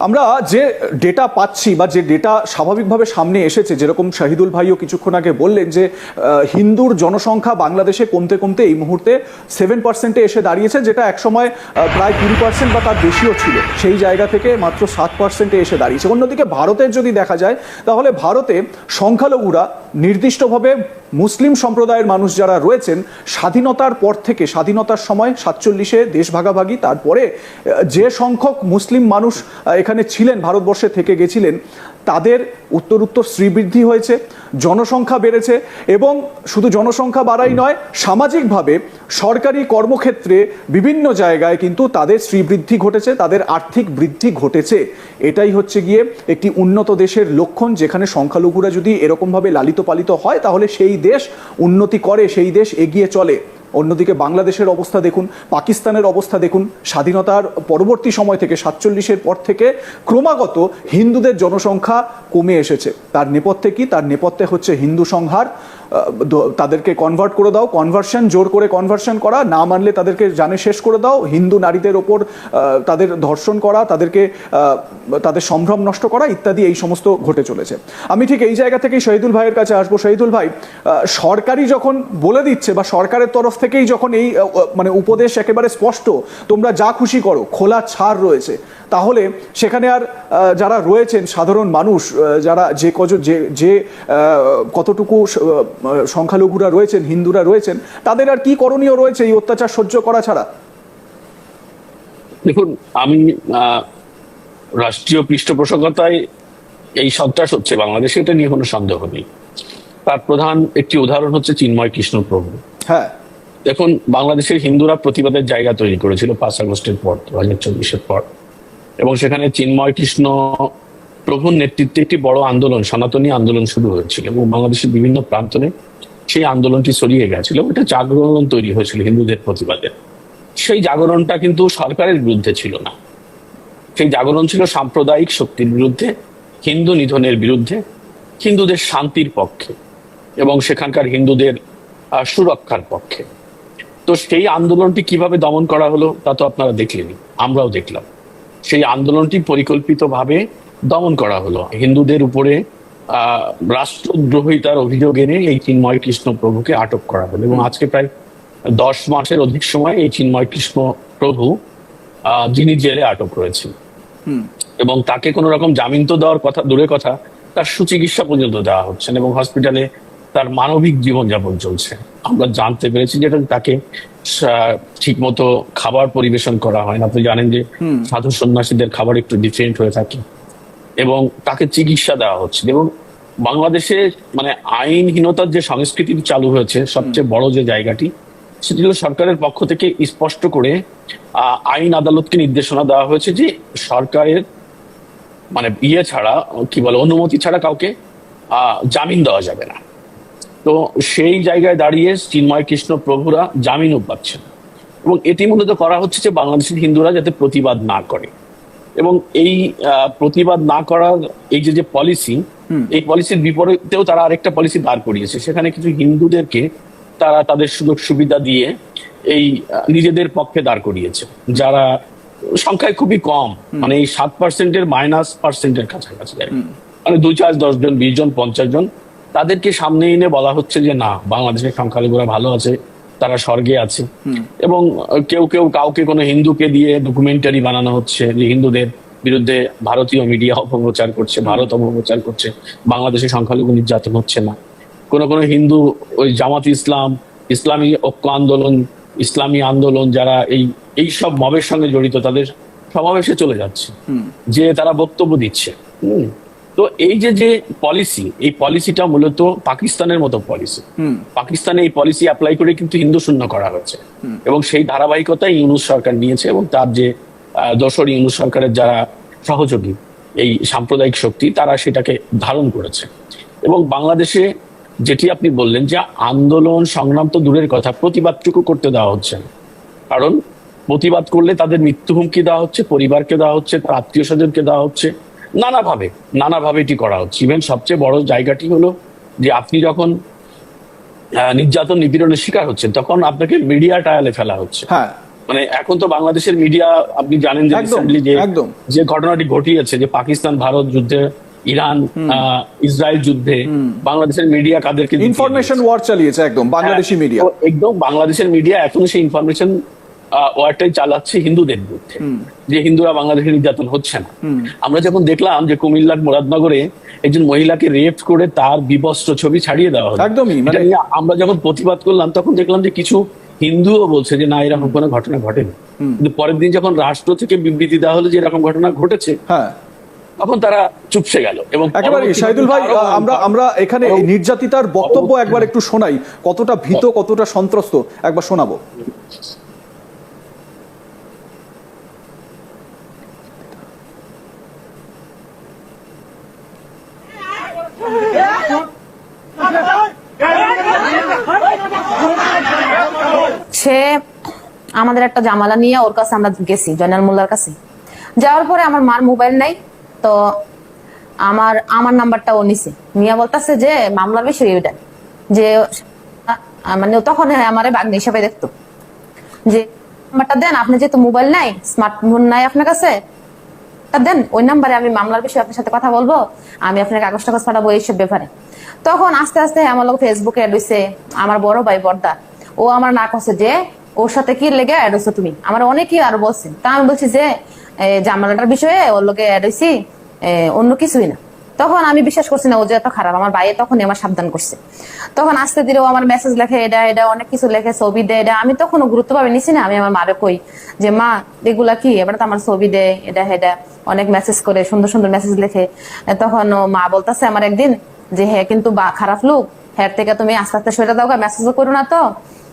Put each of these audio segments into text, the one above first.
আমরা যে ডেটা পাচ্ছি বা যে ডেটা স্বাভাবিকভাবে সামনে এসেছে, যেরকম শাহিদুল ভাইও কিছুক্ষণ আগে বললেন যে হিন্দুর জনসংখ্যা বাংলাদেশে কমতে কমতে এই মুহূর্তে 7% এসে দাঁড়িয়েছে, যেটা একসময় প্রায় 20% বা তার বেশিও ছিল, সেই জায়গা থেকে মাত্র 7% এসে দাঁড়িয়েছে। অন্যদিকে ভারতের যদি দেখা যায় তাহলে ভারতে সংখ্যালঘুরা নির্দিষ্টভাবে মুসলিম সম্প্রদায়ের মানুষ যারা রয়েছেন, স্বাধীনতার পর থেকে, স্বাধীনতার সময় 47-এ দেশ ভাগাভাগি, তারপরে যে সংখ্যক মুসলিম মানুষ এখানে ছিলেন, ভারতবর্ষে থেকে গেছিলেন, তাদের উত্তর শ্রীবৃদ্ধি হয়েছে, জনসংখ্যা বেড়েছে, এবং শুধু জনসংখ্যা বাড়াই নয়, সামাজিকভাবে সরকারি কর্মক্ষেত্রে বিভিন্ন জায়গায় কিন্তু তাদের শ্রীবৃদ্ধি ঘটেছে, তাদের আর্থিক বৃদ্ধি ঘটেছে। এটাই হচ্ছে গিয়ে একটি উন্নত দেশের লক্ষণ, যেখানে সংখ্যালঘুরা যদি এরকমভাবে লালিত পালিত হয় তাহলে সেই দেশ উন্নতি করে, সেই দেশ এগিয়ে চলে। অন্যদিকে বাংলাদেশের অবস্থা দেখুন, পাকিস্তানের অবস্থা দেখুন, স্বাধীনতার পরবর্তী সময় থেকে 47-এর পর থেকে ক্রমাগত হিন্দুদের জনসংখ্যা কমে এসেছে। তার নেপথ্যে কি? তার নেপথ্যে হচ্ছে হিন্দু সংহার, তাদেরকে কনভার্ট করে দাও, কনভার্সন, জোর করে কনভার্সন করা, না মানলে তাদেরকে জানে শেষ করে দাও, হিন্দু নারীদের ওপর তাদের ধর্ষণ করা, তাদেরকে তাদের সম্ভ্রম নষ্ট করা ইত্যাদি, এই সমস্ত ঘটে চলেছে। আমি ঠিক এই জায়গা থেকেই শহীদুল ভাইয়ের কাছে আসবো। শহীদুল ভাই, সরকারি যখন বলে দিচ্ছে বা সরকারের তরফ থেকেই যখন এই মানে উপদেশ একেবারে স্পষ্ট, তোমরা যা খুশি করো, খোলা ছাড় রয়েছে, তাহলে সেখানে আর যারা রয়েছেন সাধারণ মানুষ, যারা যে কতটুকু সংখ্যালঘুরা রয়েছেন, হিন্দুরা রয়েছেন, তাদের আর কি করণীয় রয়েছে এই অত্যাচার সহ্য করা ছাড়া? দেখুন, আমি রাষ্ট্রীয় পৃষ্ঠপোষকতায় এই সন্ত্রাস হচ্ছে বাংলাদেশে, এটা নিয়ে কোনো সন্দেহ নেই। তার প্রধান একটি উদাহরণ হচ্ছে চিন্ময় কৃষ্ণ প্রভু। হ্যাঁ, দেখুন, বাংলাদেশের হিন্দুরা প্রতিবাদের জায়গা তৈরি করেছিল 5 আগস্টের পর, 2024-এর পর, এবং সেখানে চিন্ময় কৃষ্ণ প্রভুর নেতৃত্বে একটি বড় আন্দোলন, সনাতনী আন্দোলন শুরু হয়েছিল, এবং বাংলাদেশের বিভিন্ন প্রান্তরে সেই আন্দোলনটি ছড়িয়ে গেছিল। এটা জাগরণ তৈরি হয়েছিল হিন্দুদের প্রতিবাদে। সেই জাগরণটা কিন্তু সরকারের বিরুদ্ধে ছিল না, সেই জাগরণ ছিল সাম্প্রদায়িক শক্তির বিরুদ্ধে, হিন্দু নিধনের বিরুদ্ধে, হিন্দুদের শান্তির পক্ষে এবং সেখানকার হিন্দুদের সুরক্ষার পক্ষে। তো সেই আন্দোলনটি কিভাবে দমন করা হলো তা তো আপনারা দেখলেনই, আমরাও দেখলাম। সেই আন্দোলনটি পরিকল্পিতভাবে দমন করা হলো, হিন্দুদের উপরে রাষ্ট্রদ্রোহিতার অভিযোগ এনে এই চিন্ময় কৃষ্ণ প্রভুকে আটক করা হলো, এবং আজকে প্রায় 10 মাসের অধিক সময় এই চিন্ময় কৃষ্ণ প্রভু যিনি জেলে আটক রয়েছেন, এবং তাকে কোনো রকম জামিন তো দেওয়ার কথা দূরের কথা, তার সুচিকিৎসা পর্যন্ত দেওয়া হচ্ছে না, এবং হসপিটালে তার মানবিক জীবনযাপন চলছে। আমরা জানতে পেরেছি যেটা তাকে ঠিক মতো খাবার পরিবেশন করা হয় না। আপনি জানেন যে সাধু সন্ন্যাসীদের খাবার একটু ডিফারেন্ট হয়ে থাকে, এবং তাকে চিকিৎসা দেওয়া হচ্ছে। এবং বাংলাদেশে মানে আইনহীনতার যে সংস্কৃতি চালু হয়েছে, সবচেয়ে বড় যে জায়গাটি, সেটি হলো সরকারের পক্ষ থেকে স্পষ্ট করে আইন আদালতকে নির্দেশনা দেওয়া হয়েছে যে সরকারের মানে ছাড়া, কি বলে, অনুমতি ছাড়া কাউকে জামিন দেওয়া যাবে না। তো সেই জায়গায় দাঁড়িয়ে চিন্ময় কৃষ্ণ প্রভুরা জামিনও পাচ্ছেন, এবং এটি মূলত করা হচ্ছে যে বাংলাদেশের হিন্দুরা যাতে প্রতিবাদ না করে, এবং এই প্রতিবাদ না করার এই যে পলিসি, এই পলিসির বিপরীতেও তারা আরেকটা পলিসি দাঁড় করিয়েছে। সেখানে কিছু হিন্দুদেরকে তারা তাদের সুযোগ সুবিধা দিয়ে এই নিজেদের পক্ষে দাঁড় করিয়েছে, যারা সংখ্যায় খুবই কম, মানে এই 7%-এর -% কাছাকাছি, মানে 2, 4, 10 জন, 20 জন, 50 জন, তাদেরকে সামনে এনে বলা হচ্ছে যে না, বাংলাদেশের সংখ্যালঘুরা ভালো আছে, তারা স্বর্গে আছে। এবং কেউ কাউকে, কোনো হিন্দুকে দিয়ে ডকুমেন্টারি বানানো হচ্ছে যে হিন্দুদের বিরুদ্ধে ভারতীয় মিডিয়া অপপ্রচার করছে, ভারত অপপ্রচার করছে, বাংলাদেশে সংখ্যালঘু নির্যাতন হচ্ছে না। কোনো হিন্দু ওই জামাত ইসলাম, ইসলামী ঐক্য আন্দোলন, ইসলামী আন্দোলন, যারা এই সব মবের সঙ্গে জড়িত, তাদের সমাবেশে চলে যাচ্ছে, যে তারা বক্তব্য দিচ্ছে। তো এই যে পলিসি, এই পলিসিটা মূলত পাকিস্তানের মতো পলিসি। পাকিস্তানে এই পলিসি অ্যাপ্লাই করে কিন্তু হিন্দু শূন্য করা হয়েছে, এবং সেই ধারাবাহিকতাই ইউনূস সরকার নিয়েছে, এবং তার যে দোসর ইউনূস সরকারের যারা সহযোগী, এই সাম্প্রদায়িক শক্তি, তারা সেটাকে ধারণ করেছে। এবং বাংলাদেশে যেটি আপনি বললেন যে আন্দোলন সংগ্রাম তো দূরের কথা, প্রতিবাদটুকু করতে দেওয়া হচ্ছে না। কারণ প্রতিবাদ করলে তাদের মৃত্যু হুমকি দেওয়া হচ্ছে, পরিবারকে দেওয়া হচ্ছে, তার আত্মীয় স্বজনকে দেওয়া হচ্ছে, নানাভাবে এটি করা হচ্ছে। ইভেন সবচেয়ে বড় জায়গাটি হলো যে আপনি যখন নির্যাতন নিপীড়নের শিকার হচ্ছেন, তখন আপনাকে মিডিয়া ট্রায়ালে ফেলা হচ্ছে। তো মানে এখন তো বাংলাদেশের মিডিয়া আপনি জানেন যে রিসেন্টলি যে ঘটনাটি ঘটিয়েছে, যে পাকিস্তান ভারত যুদ্ধে, ইরান ইসরায়েল যুদ্ধে বাংলাদেশের মিডিয়া কাদেরকে ইনফরমেশন ওয়ার চালিয়েছে, একদম বাংলাদেশি মিডিয়া, একদম বাংলাদেশের মিডিয়া এখনো সেই ইনফরমেশন ওয়ারটাই চালাচ্ছে হিন্দুদের বিরুদ্ধে, যে হিন্দুরা বাংলাদেশে নির্যাতন হচ্ছে না। আমরা যখন দেখলাম যে কুমিল্লার মুরাদনগরে একজন মহিলাকে রেপ করে তার বিবস্ত্র ছবি ছাড়িয়ে দেওয়া হলো, একদমই আমরা যখন প্রতিবাদ করলাম তখন দেখলাম যে কিছু হিন্দুও বলছে যে না, এরকম কোনো ঘটনা ঘটেনি। কিন্তু পরের দিন যখন রাষ্ট্র থেকে বিবৃতি দেওয়া হলো যে এরকম ঘটনা ঘটেছে, তখন তারা চুপসে গেল। এবং একেবারে শাহিদুল ভাই, আমরা এখানে নির্যাতিতার বক্তব্য একবার একটু শোনাই, কতটা ভীত কতটা সন্ত্রস্ত একবার শোনাবো। সে আমাদের একটা জামালা নিয়ে ওর কাছে আমরা গেছি, জয়নাল মোল্লার কাছে। যাওয়ার পরে আমার মার মোবাইল নাই, তো আমার নাম্বারটা ও নিছে, নিয়ে বলতেছে যে মামলার বিষয় ওইটা, যে মানে তখন আমার বাগ্নি হিসাবে দেখতো, যে নাম্বারটা দেন, আপনি যেহেতু মোবাইল নাই, স্মার্টফোন নাই আপনার কাছে, দেন ওই নাম্বারে আমি মামলার বিষয়ে আপনার সাথে কথা বলবো, আমি আপনার কাগজ টাগজ পাঠাবো এইসব ব্যাপারে। তখন আস্তে আস্তে আমার লোক ফেসবুকে অ্যাড হইছে, আমার বড় ভাই বর্দা, ও আমার না করছে যে ওর সাথে কি লেগে অ্যাড হইছো তুমি, আমার অনেকেই আরো বলছে। তা আমি বলছি যে জামালাটার বিষয়ে ওর লোকে অ্যাড হইছি, অন্য কিছুই না। তখন আমি বিশ্বাস করছি না ও যে এত খারাপ, আমার ভাই তখনই আমার সাবধান করছে। তখন আস্তে ধীরে ও আমার মেসেজ লেখে, এটা অনেক কিছু লেখে, ছবি দেয়, এটা আমি তখনও গুরুত্ব ভাবে নিছি না। আমি আমার মারে কই যে মা এগুলা কি, এবার তো আমার ছবি দেয়, এটা অনেক মেসেজ করে, সুন্দর সুন্দর মেসেজ লেখে। তখন ও মা বলতেছে আমার একদিন যে হ্যাঁ কিন্তু খারাপ লোক, হ্যাঁ থেকে তুমি আস্তে আস্তে সরে দাও, মেসেজও করো না, তো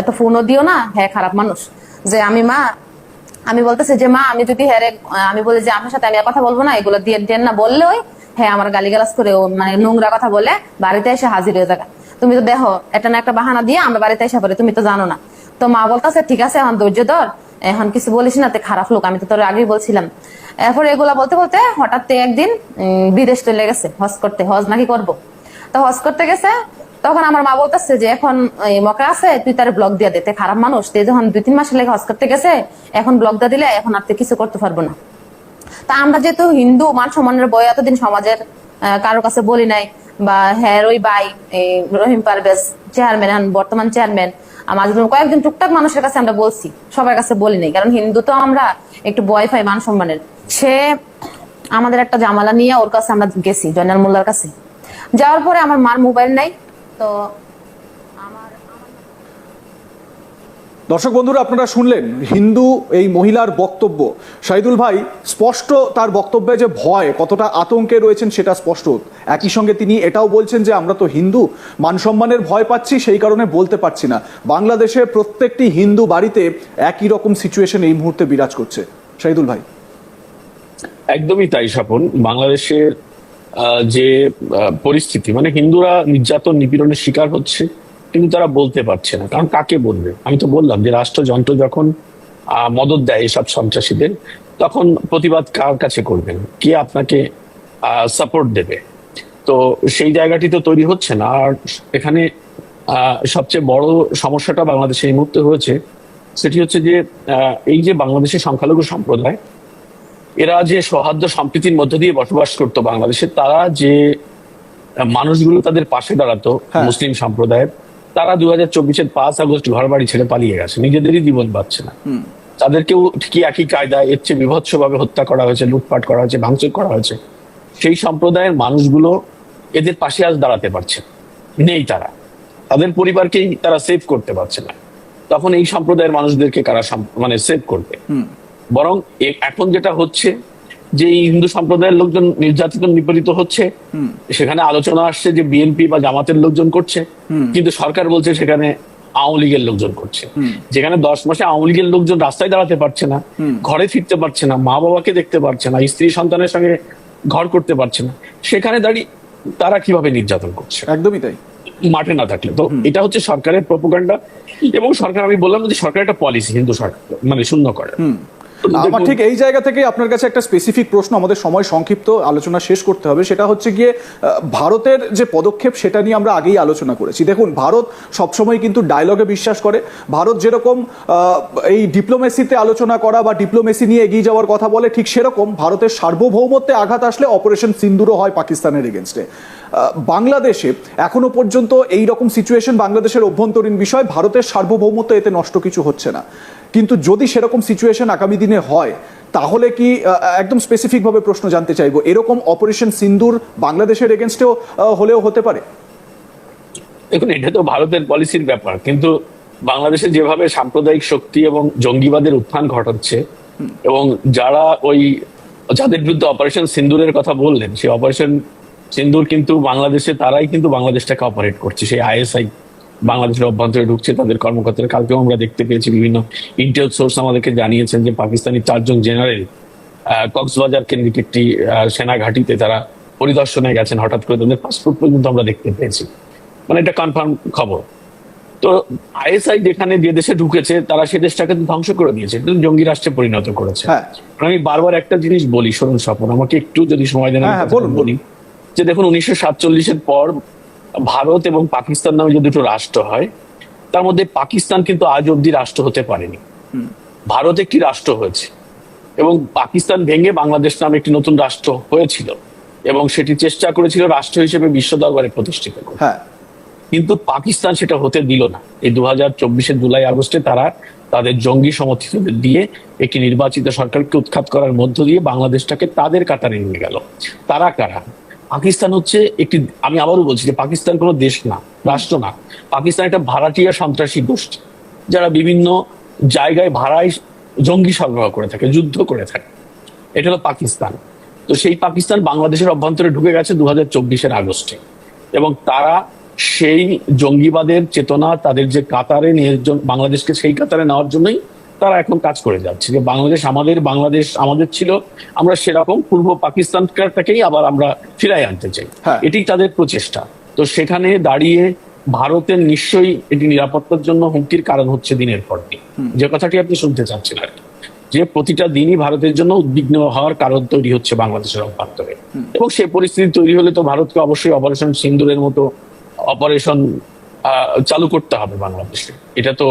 এত ফোনও দিও না, হ্যাঁ খারাপ মানুষ। যে আমি বলতেছি যে মা আমি যদি হ্যাঁ আমি বলি যে আপনার সাথে আমি আর কথা বলবো না, এগুলো দিয়ে দেন না বললে ওই হ্যাঁ আমার গালিগালাজ করে, ও মানে নোংরা কথা বলে বাড়িতে এসে হাজির হয়ে যাবে। তুমি তো দেখো এটা না একটা বাহানা দিয়ে আমরা বাড়িতে এসে পড়ি, তুমি তো জানো না। তো মা বলতেছে ঠিক আছে এখন ধৈর্য ধর, এখন কিছু বলিস না, তে খারাপ লোক, আমি তো তোর আগেই বলছিলাম। এরপরে এগুলা বলতে বলতে হঠাৎ একদিন বিদেশ চলে গেছে হজ করতে, হজ নাকি করবো। তো হজ করতে গেছে, তখন আমার মা বলতেছে যে এখন মকা আছে, তুই তার ব্লগ দিয়ে দে, খারাপ মানুষ, তুই যখন 2-3 মাস লেগে হজ করতে গেছে, এখন ব্লগ দিয়ে দিলে এখন আর তুই কিছু করতে পারবো না। তা আমরা যেহেতু হিন্দু, মান সম্মানের বই এতদিন সমাজের কারোর কাছে বলি নাই, বা হ্যাঁ ওই ভাই রহিম পারভেজ চেয়ারম্যান, বর্তমান চেয়ারম্যান, আমাদের কয়েকজন টুকটাক মানুষের কাছে আমরা বলছি, সবার কাছে বলি নাই, কারণ হিন্দু তো আমরা একটু ভয় পাই মান সম্মানের। সে আমাদের একটা জামালা নিয়ে ওর কাছে আমরা গেছি, জয়নাল মোল্লার কাছে। যাওয়ার পরে আমার মার মোবাইল নাই, তো দর্শক বন্ধুরা আপনারা শুনলেন হিন্দু এই মহিলার বক্তব্য। শাহিদুল ভাই স্পষ্ট তার বক্তব্যে যে ভয়, কতটা আতঙ্কে রয়েছেন সেটা স্পষ্ট। একই সঙ্গে তিনি এটাও বলছেন যে আমরা তো হিন্দু, মান সম্মানের ভয় পাচ্ছি, সেই কারণে বলতে পারছি না। বাংলাদেশে প্রত্যেকটি হিন্দু বাড়িতে একই রকম সিচুয়েশন এই মুহূর্তে বিরাজ করছে। শাহিদুল ভাই। একদমই তাই স্বপন, বাংলাদেশের যে পরিস্থিতি, মানে হিন্দুরা নির্যাতন নিপীড়নের শিকার হচ্ছে, কিন্তু তারা বলতে পারছে না, কারণ কাকে বলবে? আমি তো বললাম যে রাষ্ট্রযন্ত্র যখন মদত দেয় এসব সন্ত্রাসীদের, তখন প্রতিবাদ কার কাছে করবেন, কে আপনাকে সাপোর্ট দেবে? তো সেই জায়গাটি তো তৈরি হচ্ছে না। আর এখানে সবচেয়ে বড় সমস্যাটা বাংলাদেশে এই মুহূর্তে হয়েছে, সেটি হচ্ছে যে এই যে বাংলাদেশের সংখ্যালঘু সম্প্রদায়, এরা যে সৌহার্দ্য সম্প্রীতির মধ্য দিয়ে বসবাস করতো বাংলাদেশে, তারা যে মানুষগুলো তাদের পাশে দাঁড়াতো মুসলিম সম্প্রদায়ের, তারা 2024-এর 5 আগস্ট ঘর বাড়ি ছেড়ে পালিয়ে গেছে, নিজেদেরই জীবন বাঁচছে না। তাদেরকেও ঠিকই একই কায়দায় এর চেয়ে বিভৎসভাবে হত্যা করা হয়েছে, লুটপাট করা হয়েছে, ভাঙচুর করা হয়েছে। সেই সম্প্রদায়ের মানুষগুলো এদের পাশে আজ দাঁড়াতে পারছে নেই, তাদের পরিবারকেই তারা সেভ করতে পারছে না। তখন এই সম্প্রদায়ের মানুষদেরকে কারা মানে সেভ করবে? বরং এখন যেটা হচ্ছে যে এই হিন্দু সম্প্রদায়ের লোকজন নির্যাতিত নিপীড়িত হচ্ছে, সেখানে আলোচনা আসছে যে বিএনপি বা জামাতের লোকজন করছে, কিন্তু সরকার বলছে সেখানে আওয়ামী লীগের লোকজন করছে। যেখানে 10 মাসে আওয়ামী লীগের লোকজন রাস্তায় দাঁড়াতে পারছে না, ঘরে ফিরতে পারছে না, মা বাবাকে দেখতে পারছে না, স্ত্রী সন্তানের সঙ্গে ঘর করতে পারছে না, সেখানে দাঁড়িয়ে তারা কিভাবে নির্যাতন করছে? একদমই তাই, মাঠে না থাকলে। তো এটা হচ্ছে সরকারের প্রোপাগান্ডা, এবং সরকার, আমি বললাম যে সরকার একটা পলিসি হিন্দু সরকার মানে শূন্য করে। আমার ঠিক এই জায়গা থেকে আপনার কাছে একটা স্পেসিফিক প্রশ্ন, আমাদের সময় সংক্ষিপ্ত, আলোচনা শেষ করতে হবে। সেটা হচ্ছে গিয়ে ভারতের যে পদক্ষেপ সেটা নিয়ে আমরা আগেই আলোচনা করেছি। দেখুন, ভারত সবসময় কিন্তু ডায়লগে বিশ্বাস করে। ভারত যেরকম এই ডিপ্লোমেসিতে আলোচনা করা বা ডিপ্লোমেসি নিয়ে এগিয়ে যাওয়ার কথা বলে, ঠিক সেরকম ভারতের সার্বভৌমত্বে আঘাত আসলে অপারেশন সিন্দুরও হয় পাকিস্তানের এগেনস্টে। বাংলাদেশে এখনো পর্যন্ত এই রকম সিচুয়েশন বাংলাদেশের অভ্যন্তরীণ বিষয়, ভারতের সার্বভৌমত্ব এতে নষ্ট কিছু হচ্ছে না। কিন্তু যদি সেরকম সিচুয়েশন আগামী দিনে হয়, তাহলে কি, একদম স্পেসিফিক ভাবে প্রশ্ন জানতে চাইবো, এরকম অপারেশন সিন্দুর বাংলাদেশের এগেনস্টেও হলেও হতে পারে? দেখুন, এটা তো ভারতের পলিসির ব্যাপার, কিন্তু বাংলাদেশে যেভাবে সাম্প্রদায়িক শক্তি এবং জঙ্গিবাদের উত্থান ঘটাচ্ছে, এবং যাদের বিরুদ্ধে অপারেশন সিন্দুরের কথা বললেন, সেই অপারেশন সিন্দুর কিন্তু বাংলাদেশে, তারাই কিন্তু বাংলাদেশটাকে অপারেট করছে। সেই আইএসআই বাংলাদেশের অভ্যন্তরে ঢুকছে, তাদের কর্মকর্তারা। কালকেও আমরা দেখতে পেয়েছি, বিভিন্ন ইন্টেল সোর্স আমাদেরকে জানিয়েছেন যে পাকিস্তানি 4 জন জেনারেল কক্সবাজার কেন্দ্রিক একটি সেনা ঘাঁটিতে তারা পরিদর্শনে গেছেন। হঠাৎ করে তাদের পাসপোর্ট পর্যন্ত আমরা দেখতে পেয়েছি, মানে এটা কনফার্ম খবর। তো আইএসআই যেখানে যে দেশে ঢুকেছে, তারা সে দেশটাকে ধ্বংস করে দিয়েছে, জঙ্গি রাষ্ট্রে পরিণত করেছে। আমি বারবার একটা জিনিস বলি, শুনুন স্বপন, আমাকে একটু যদি সময় দেন বলি, যে দেখুন 1947-এর পর ভারত এবং পাকিস্তান নামে যে দুটো রাষ্ট্র হয়, তার মধ্যে পাকিস্তান কিন্তু আজ অব্দি রাষ্ট্র হতে পারেনি। ভারত একটি রাষ্ট্র হয়েছে, এবং পাকিস্তান ভেঙে বাংলাদেশ নামে একটি নতুন রাষ্ট্র হয়েছিল, এবং সেটি চেষ্টা করেছিল রাষ্ট্র হিসেবে বিশ্ব দরবারে প্রতিষ্ঠিত করতে। কিন্তু পাকিস্তান সেটা হতে দিল না। এই 2024-এর জুলাই আগস্টে তারা তাদের জঙ্গি সমর্থিতদের দিয়ে একটি নির্বাচিত সরকারকে উৎখাত করার মধ্য দিয়ে বাংলাদেশটাকে তাদের কাতারে নিয়ে গেল। তারা কারা? পাকিস্তান হচ্ছে একটি, আমি আবারও বলছি যে পাকিস্তান কোনো দেশ না, রাষ্ট্র না। পাকিস্তান একটা ভাড়াটিয়া সন্ত্রাসী গোষ্ঠী, যারা বিভিন্ন জায়গায় ভাড়ায় জঙ্গি সরবরাহ করে থাকে, যুদ্ধ করে থাকে। এটা হলো পাকিস্তান। তো সেই পাকিস্তান বাংলাদেশের অভ্যন্তরে ঢুকে গেছে 2024-এর আগস্টে, এবং তারা সেই জঙ্গিবাদের চেতনা, তাদের যে কাতারে নিয়ে বাংলাদেশকে সেই কাতারে নেওয়ার জন্যই তারা এখন কাজ করে যাচ্ছে। যে বাংলাদেশ আমাদের ছিল, আমরা সেরকম পূর্ব পাকিস্তানটাকেই আবার আমরা ফিরাই আনতে চাই, এটি তাদের প্রচেষ্টা। তো সেখানে দাঁড়িয়ে ভারতের নিশ্চয়ই এটি নিরাপত্তার জন্য হুমকির কারণ হচ্ছে দিনের পর দিন। যে কথাটি আপনি শুনতে চাচ্ছেন আর কি, যে প্রতিটা দিনই ভারতের জন্য উদ্বিগ্ন হওয়ার কারণ তৈরি হচ্ছে বাংলাদেশের অভ্যন্তরে। এবং সেই পরিস্থিতি তৈরি হলে তো ভারতকে অবশ্যই অপারেশন সিন্দুরের মতো অপারেশন চালু করতে হবে বাংলাদেশে। এটা তো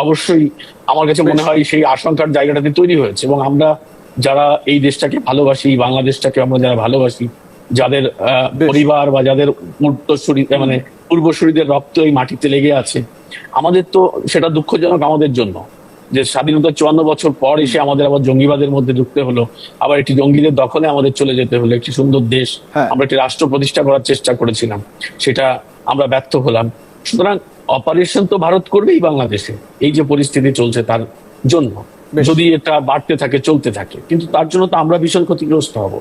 অবশ্যই আমার কাছে মনে হয় সেই আশঙ্কার জায়গাটাতে তৈরি হয়েছে। এবং আমরা যারা এই দেশটাকে ভালোবাসি, বাংলাদেশটাকে আমরা যারা ভালোবাসি, যাদের পরিবার বা যাদের মানে পূর্বসূরীদের রক্ত এই মাটিতে লেগে আছে, আমাদের তো সেটা দুঃখজনক আমাদের জন্য, যে স্বাধীনতার 54 বছর পর এসে আমাদের আবার জঙ্গিবাদের মধ্যে ঢুকতে হলো, আবার একটি জঙ্গিদের দখলে আমাদের চলে যেতে হলো। একটি সুন্দর দেশ, আমরা একটি রাষ্ট্র প্রতিষ্ঠা করার চেষ্টা করেছিলাম, সেটা আমরা ব্যর্থ হলাম। সুতরাং অপারেশন তো ভারত করবেই বাংলাদেশে, এই যে পরিস্থিতি চলছে তার জন্য, যদি এটা বাড়তে থাকে, চলতে থাকে। কিন্তু তার জন্য তো আমরা ভীষণ ক্ষতিগ্রস্ত হব।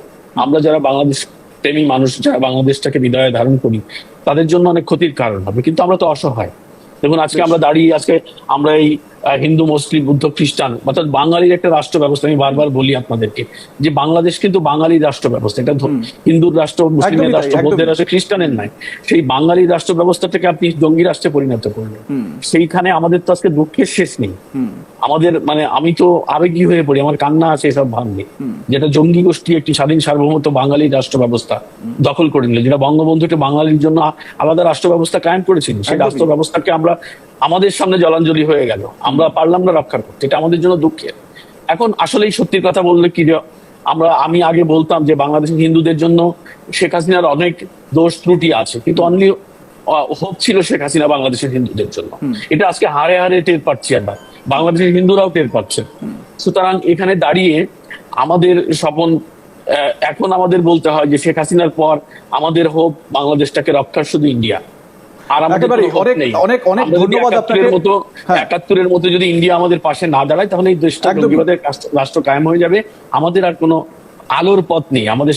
আমরা যারা বাংলাদেশ প্রেমী মানুষ, যারা বাংলাদেশটাকে হৃদয়ে ধারণ করি, তাদের জন্য অনেক ক্ষতির কারণ হবে। কিন্তু আমরা তো অসহায়। দেখুন, আজকে আমরা দাঁড়িয়ে, আজকে আমরা এই হিন্দু, মুসলিম, বুদ্ধ, খ্রিস্টান, অর্থাৎ বাঙালির একটা রাষ্ট্র ব্যবস্থা। আমি বারবার বলি আপনাদেরকে যে বাংলাদেশ কিন্তু বাঙালির রাষ্ট্র ব্যবস্থা। এটা হিন্দুর রাষ্ট্র, মুসলিমের রাষ্ট্র, বৌদ্ধের রাষ্ট্র, খ্রিস্টানের নয়। সেই বাঙালির রাষ্ট্র ব্যবস্থাটাকে আপনি জঙ্গি রাষ্ট্রে পরিণত করলেন। সেইখানে আমাদের তো আজকে দুঃখের শেষ নেই। আমাদের মানে আমি তো আবেগী হয়ে পড়ি, আমার কান্না আছে এসব ভাবলে, যেটা জঙ্গি গোষ্ঠী একটি স্বাধীন সার্বভৌমত্ব বাঙালির রাষ্ট্র ব্যবস্থা দখল করে নিল, যেটা বঙ্গবন্ধু একটা বাঙালির জন্য আলাদা রাষ্ট্র ব্যবস্থা কায়েম করেছিল। সেই রাষ্ট্র ব্যবস্থাকে আমাদের সামনে জলাঞ্জলি হয়ে গেল, আমরা পারলাম না রক্ষা করতে। এটা আমাদের জন্য দুঃখের। এখন আসলেই সত্যির কথা বললে কি, আমি আগে বলতাম যে বাংলাদেশের হিন্দুদের জন্য শেখ হাসিনার অনেক দোষ ত্রুটি আছে, কিন্তু অনলি হোপ ছিল শেখ হাসিনা বাংলাদেশের হিন্দুদের জন্য। এটা আজকে হারে হারে টের পাচ্ছি, আমরা বাংলাদেশের হিন্দুরাও টের পাচ্ছে। সুতরাং এখানে দাঁড়িয়ে আমাদের স্বপন, এখন আমাদের বলতে হয় যে শেখ হাসিনার পর আমাদের হোপ বাংলাদেশটাকে রক্ষার শুধু ইন্ডিয়া। আর আমাদের অনেক ধন্যবাদ আপনাকে। 71-এর মতো যদি ইন্ডিয়া আমাদের পাশে না দাঁড়ায়, তাহলে এই দেশটা জঙ্গিবাদের রাষ্ট্র কায়েম হয়ে যাবে। আমাদের আর কোনো আলোর পথ নেই। আমাদের